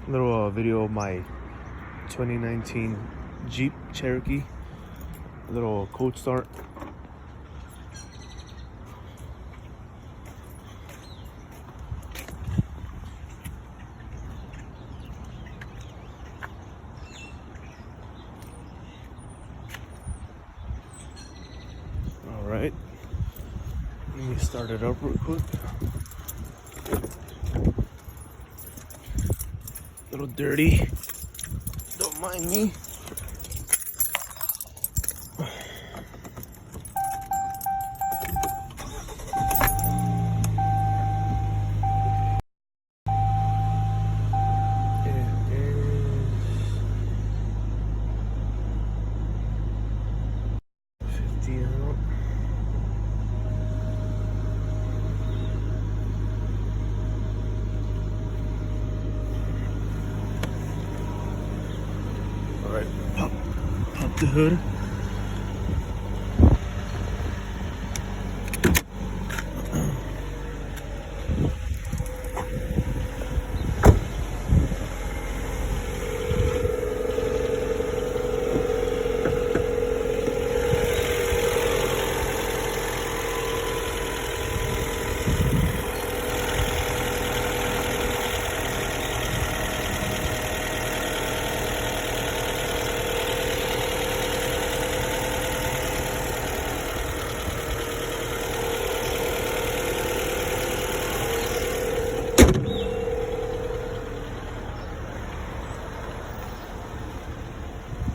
Little video of my 2019 Jeep Cherokee. A little cold start. All right, let me start it up real quick. A little dirty, don't mind me. Alright, pop the hood.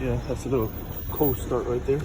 Yeah, that's a little cold start right there.